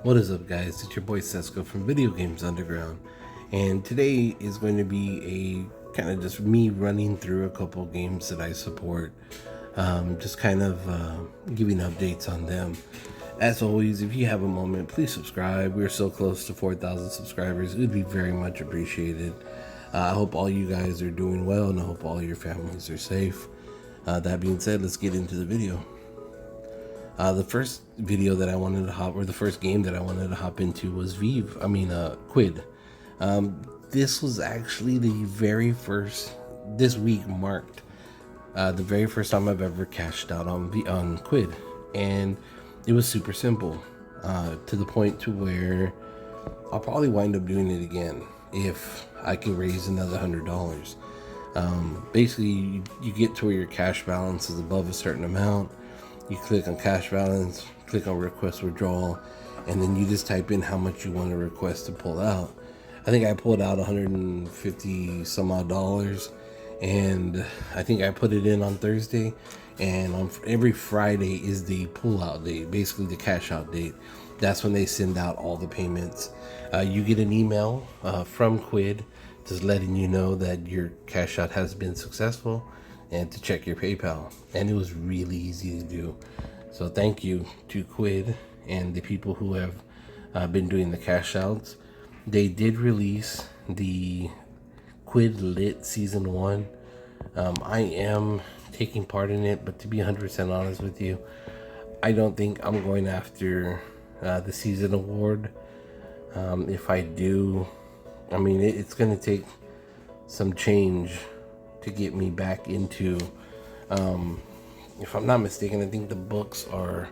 What is up, guys? It's your boy Sesko from Video Games Underground, and today is going to be a kind of just me running through a couple games that I support, just kind of giving updates on them. As always, if you have a moment, please subscribe. We're so close to 4,000 subscribers. It would be very much appreciated. I hope all you guys are doing well, and I hope all your families are safe. That being said, let's get into the video. The first video that I wanted to hop, or the first game that I wanted to hop into was Quidd. This was actually the very first, this week marked the very first time I've ever cashed out on Quidd. And it was super simple, to the point to where I'll probably wind up doing it again if I can raise another $100. Basically, you get to where your cash balance is above a certain amount. You click on cash balance, click on request withdrawal, and then you just type in how much you want to request to pull out. I think I pulled out 150 some odd dollars, and I think I put it in on Thursday, and on every Friday is the pull out date, basically the cash out date. That's when they send out all the payments. You get an email from Quidd just letting you know that your cash out has been successful and to check your PayPal. And it was really easy to do. So thank you to Quidd and the people who have been doing the cash outs. They did release the Quidd Lit Season 1. I am taking part in it, but to be 100% honest with you, I don't think I'm going after the season award. If I do, I mean, it's going to take some change to get me back into, if I'm not mistaken, I think the books are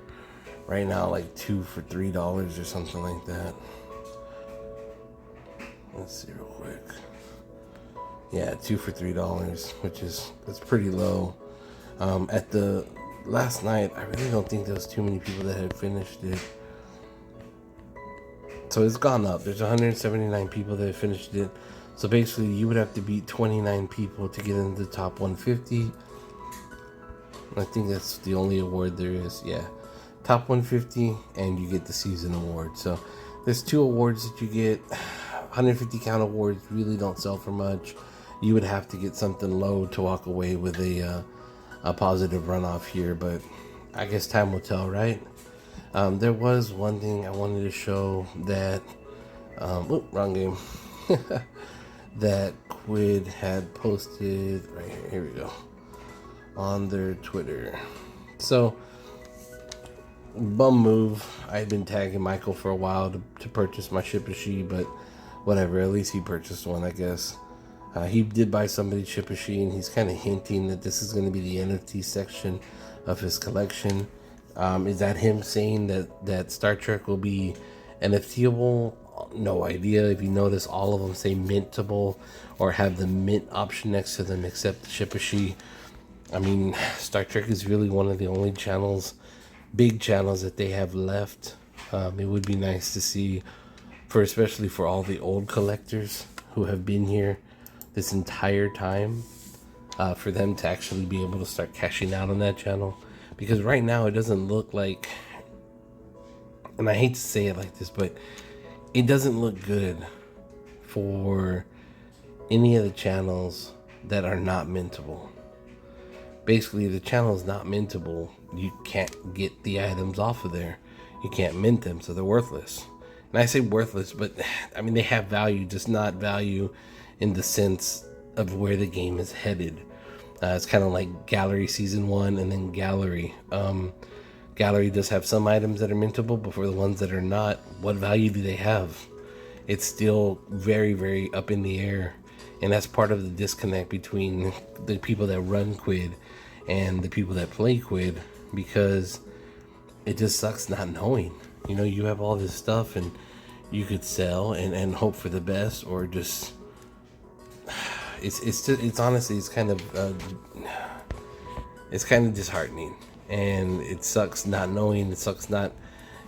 right now like 2 for $3 or something like that. Let's see real quick. Yeah, 2 for $3, which is, that's pretty low. At the last night, I really don't think there was too many people that had finished it. So it's gone up. There's 179 people that have finished it. So basically, you would have to beat 29 people to get into the top 150. I think that's the only award there is. Yeah, top 150, and you get the season award. So there's 2 awards that you get. 150 count awards really don't sell for much. You would have to get something low to walk away with a positive runoff here, but I guess time will tell, right? There was one thing I wanted to show that, wrong game, that Quidd had posted right here. Here we go, on their Twitter. So, bum move. I had been tagging Michael for a while to purchase my Shippashi, but whatever. At least he purchased one, I guess. He did buy somebody's Shippashi, and he's kind of hinting that this is going to be the NFT section of his collection. Is that him saying that Star Trek will be NFTable? No idea. If you notice, all of them say mintable or have the mint option next to them, except the Shippashi. I mean, Star Trek is really one of the only channels, big channels, that they have left. It would be nice to see, especially for all the old collectors who have been here this entire time, for them to actually be able to start cashing out on that channel. Because right now it doesn't look like, and I hate to say it like this, but it doesn't look good for any of the channels that are not mintable. Basically, if the channel is not mintable, you can't get the items off of there. You can't mint them, so they're worthless. And I say worthless, but I mean, they have value, just not value in the sense of where the game is headed. It's kind of like Gallery Season 1 and then Gallery. Gallery does have some items that are mintable, but for the ones that are not, what value do they have? It's still very, very up in the air. And that's part of the disconnect between the people that run Quidd and the people that play Quidd, because it just sucks not knowing. You know, you have all this stuff and you could sell and hope for the best, or just... It's honestly, it's kind of disheartening, and it sucks not knowing. It sucks not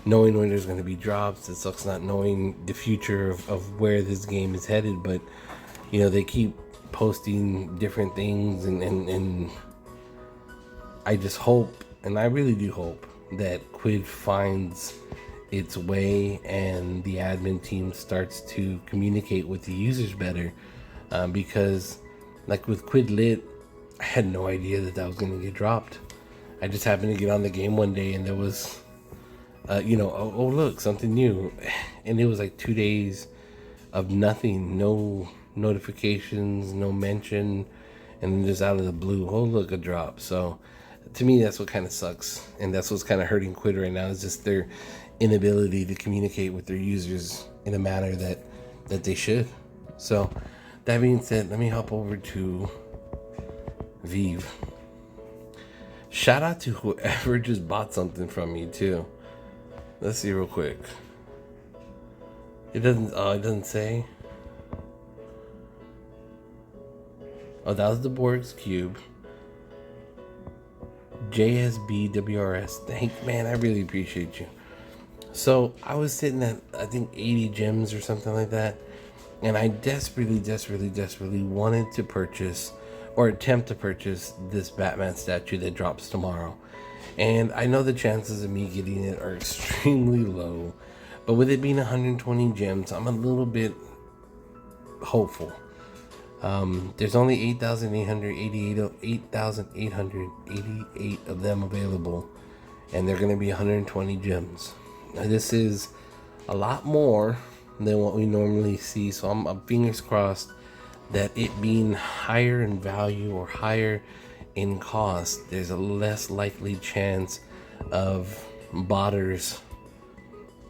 knowing when there's going to be drops. It sucks not knowing the future of where this game is headed. But you know, they keep posting different things, and I just hope, and I really do hope, that Quidd finds its way and the admin team starts to communicate with the users better. Because, like with Quidd Lit, I had no idea that was going to get dropped. I just happened to get on the game one day and there was, oh look, something new. And it was like 2 days of nothing, no notifications, no mention, and then just out of the blue, oh look, a drop. So to me, that's what kind of sucks, and that's what's kind of hurting Quidd right now, is just their inability to communicate with their users in a manner that they should. So that being said, let me hop over to Veve. Shout out to whoever just bought something from me too. Let's see real quick. It doesn't say. Oh, that was the Borg's Cube. JSBWRS. Man, I really appreciate you. So I was sitting at, I think, 80 gems or something like that. And I desperately wanted to purchase or attempt to purchase this Batman statue that drops tomorrow. And I know the chances of me getting it are extremely low. But with it being 120 gems, I'm a little bit hopeful. There's only 8,888 of them available, and they're going to be 120 gems. Now, this is a lot more than what we normally see, so I'm fingers crossed that it being higher in value or higher in cost, there's a less likely chance of botters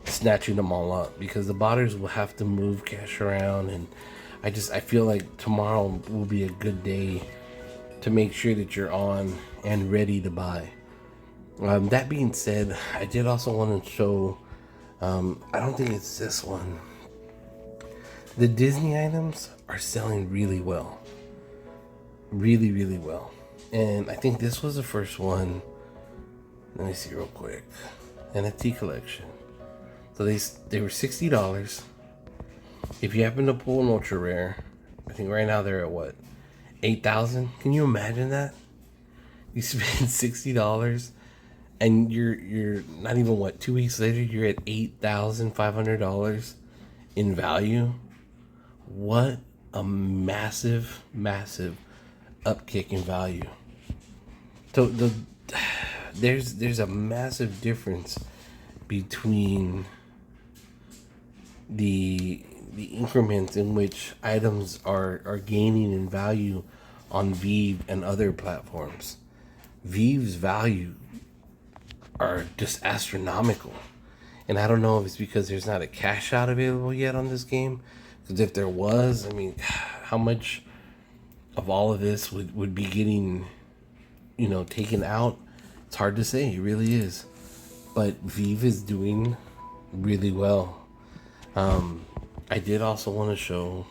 snatching them all up, because the botters will have to move cash around, and I feel like tomorrow will be a good day to make sure that you're on and ready to buy. That being said, I did also want to show, I don't think it's this one. The Disney items are selling really well. Really well. And I think this was the first one. Let me see real quick. NFT collection. So they were $60. If you happen to pull an ultra rare, I think right now they're at what? 8,000? Can you imagine that? You spend $60 and you're not even 2 weeks later you're at $8,500 in value. What a massive upkick in value. So there's a massive difference between the increments in which items are gaining in value on Veve and other platforms. Veve's value are just astronomical. And I don't know if it's because there's not a cash out available yet on this game. Because if there was, I mean, how much of all of this would be getting, taken out? It's hard to say. It really is. But Veve is doing really well. I did also want to show.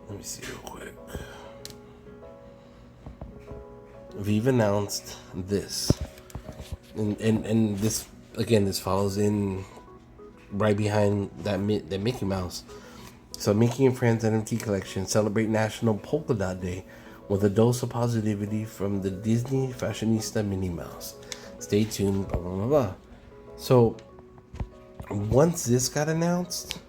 Let me see real quick. Veve announced this, and this again. This follows in right behind that Mickey Mouse. So Mickey and Friends NFT collection celebrate National Polka Dot Day with a dose of positivity from the Disney fashionista Minnie Mouse. Stay tuned. Blah blah blah blah. So once this got announced,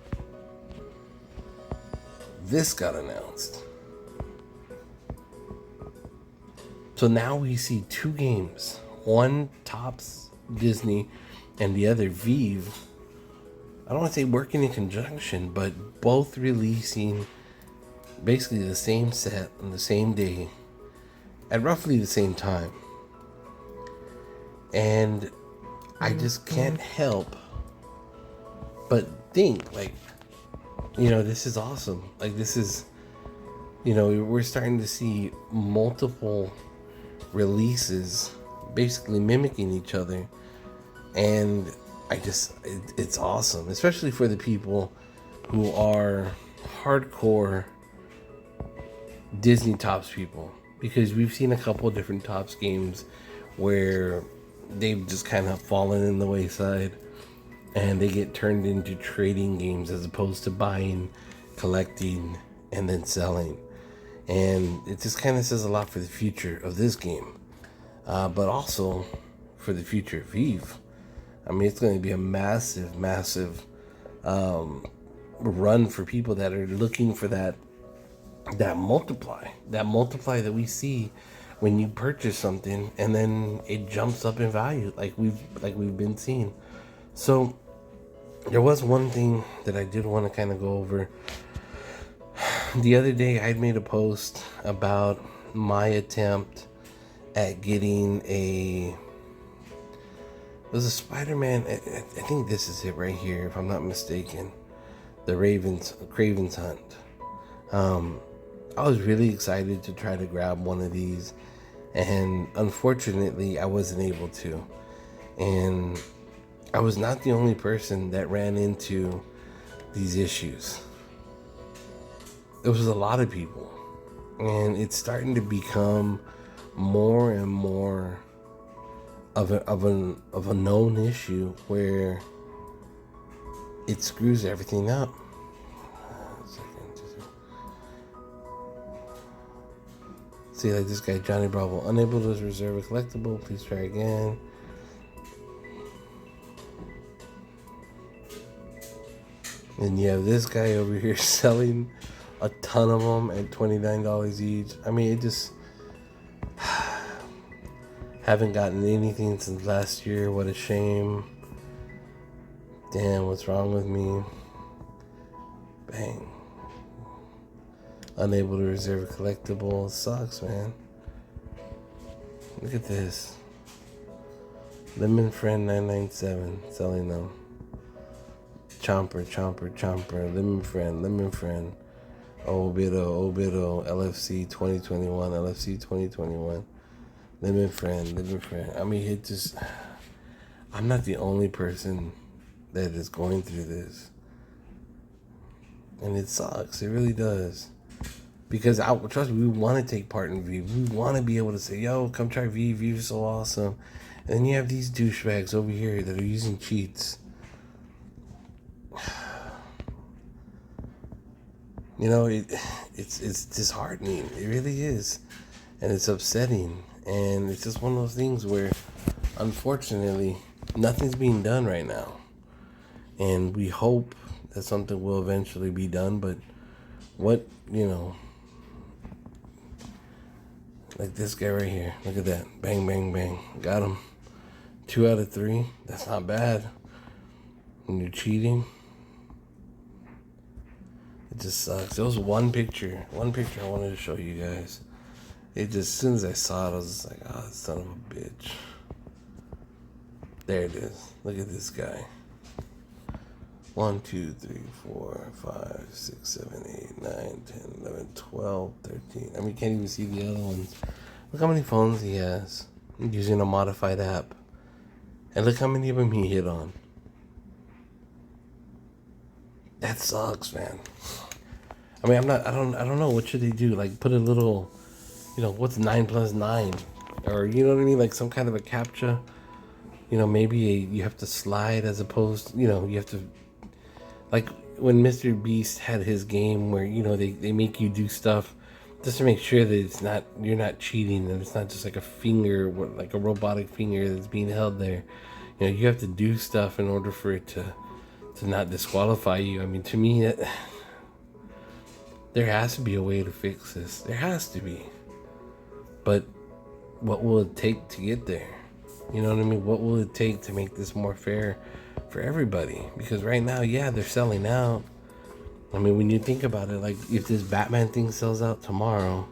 So now we see two games. One tops Disney and the other Veve. I don't want to say working in conjunction, but both releasing basically the same set on the same day at roughly the same time. And I just can't help but think, this is awesome. This is, we're starting to see multiple releases basically mimicking each other. And it's awesome, especially for the people who are hardcore Disney Tops people, because we've seen a couple of different Tops games where they've just kind of fallen in the wayside and they get turned into trading games as opposed to buying, collecting, and then selling. And it just kind of says a lot for the future of this game, but also for the future of Veve. I mean, it's going to be a massive, massive run for people that are looking for that multiply that we see when you purchase something and then it jumps up in value, like we've been seeing. So there was one thing that I did want to kind of go over. The other day I made a post about my attempt at getting it was a Spider-Man. I think this is it right here, if I'm not mistaken. The Craven's Hunt. I was really excited to try to grab one of these, and unfortunately I wasn't able to. And I was not the only person that ran into these issues. There was a lot of people, and it's starting to become more and more of a known issue where it screws everything up. See, like this guy Johnny Bravo, unable to reserve a collectible. Please try again. And you have this guy over here selling a ton of them at $29 each. I mean, it just haven't gotten anything since last year. What a shame. Damn, what's wrong with me? Bang. Unable to reserve a collectible. Sucks, man. Look at this. Lemon Friend 997 selling them. Chomper, Lemon Friend. Obito, LFC 2021. Lemon Friend. I mean, it just... I'm not the only person that is going through this. And it sucks. It really does. Because, trust me, we want to take part in Veve. We want to be able to say, yo, come try Veve. Veve is so awesome. And then you have these douchebags over here that are using cheats. You know, it's disheartening. It really is. And it's upsetting. And it's just one of those things where, unfortunately, nothing's being done right now. And we hope that something will eventually be done. But what, you know, like this guy right here. Look at that. Bang, bang, bang. Got him. 2 out of 3. That's not bad. When you're cheating. It just sucks. There was one picture I wanted to show you guys. It just, as soon as I saw it, I was just like, oh, son of a bitch. There it is. Look at this guy. 1, 2, 3, 4, 5, 6, 7, 8, 9, 10, 11, 12, 13. I mean, you can't even see the other ones. Look how many phones he has using a modified app. And look how many of them he hit on. That sucks, man. I mean, I don't know. What should they do? Like, put a little, you know, what's 9 plus 9? Or, you know what I mean? Like some kind of a captcha. You know, maybe you have to slide as opposed, you know, you have to, like when Mr. Beast had his game where, you know, they make you do stuff just to make sure that you're not cheating, and it's not just like a finger, like a robotic finger that's being held there. You know, you have to do stuff in order for it to not disqualify you. I mean, to me, there has to be a way to fix this. There has to be. But what will it take to get there? You know what I mean? What will it take to make this more fair for everybody? Because right now, yeah, they're selling out. I mean, when you think about it, like if this Batman thing sells out tomorrow,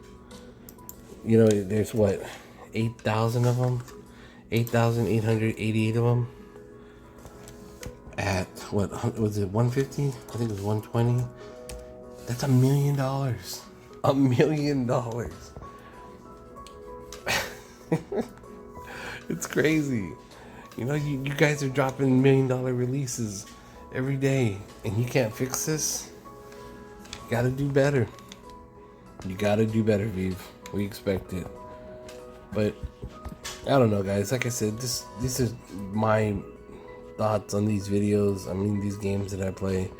you know, there's what, 8,000 of them? 8,888 of them? At, what, was it 150? I think it was 120. That's $1 million. $1 million. It's crazy. You know, you guys are dropping $1 million releases every day, and you can't fix this. You gotta do better. You gotta do better, Veve. We expect it. But I don't know, guys. Like I said, this is my thoughts on these videos. I mean, these games that I play.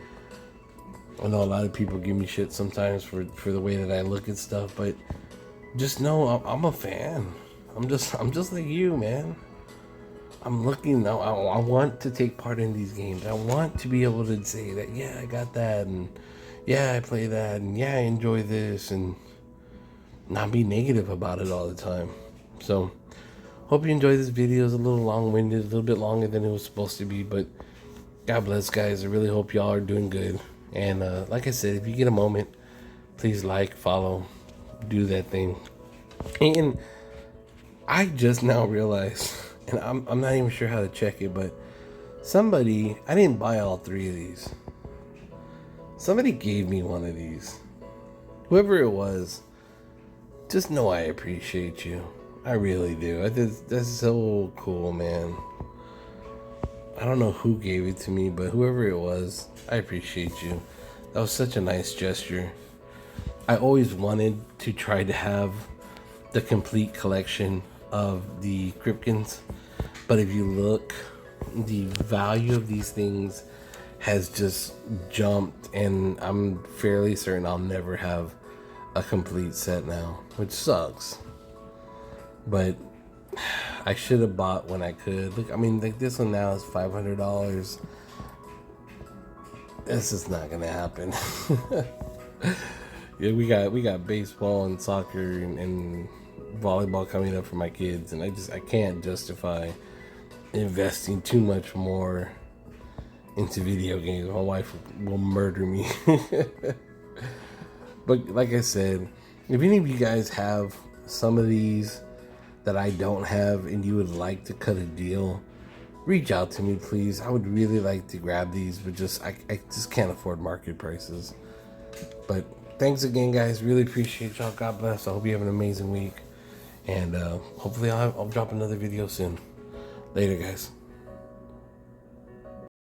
I know a lot of people give me shit sometimes for the way that I look at stuff, but just know I'm a fan. I'm just like you, man. I'm looking now. I want to take part in these games. I want to be able to say that, yeah, I got that, and yeah, I play that, and yeah, I enjoy this, and not be negative about it all the time. So, hope you enjoyed this video. It's a little long-winded, a little bit longer than it was supposed to be, but God bless, guys. I really hope y'all are doing good. And like I said, if you get a moment, please like, follow, do that thing. And I just now realized, and I'm not even sure how to check it, but somebody, I didn't buy all 3 of these. Somebody gave me one of these. Whoever it was, just know I appreciate you. I really do. That's so cool, man. I don't know who gave it to me, but whoever it was, I appreciate you. That was such a nice gesture. I always wanted to try to have the complete collection of the Kripkins, but if you look, the value of these things has just jumped, and I'm fairly certain I'll never have a complete set now, which sucks. But I should have bought when I could. Look, I mean, like this one now is $500. This is not gonna happen. Yeah, we got baseball and soccer and volleyball coming up for my kids, and I can't justify investing too much more into video games. My wife will murder me. But like I said, if any of you guys have some of these that I don't have and you would like to cut a deal, reach out to me, please. I would really like to grab these, but I just can't afford market prices. But thanks again, guys. Really appreciate y'all. God bless. I hope you have an amazing week, and hopefully I'll drop another video soon. Later, guys.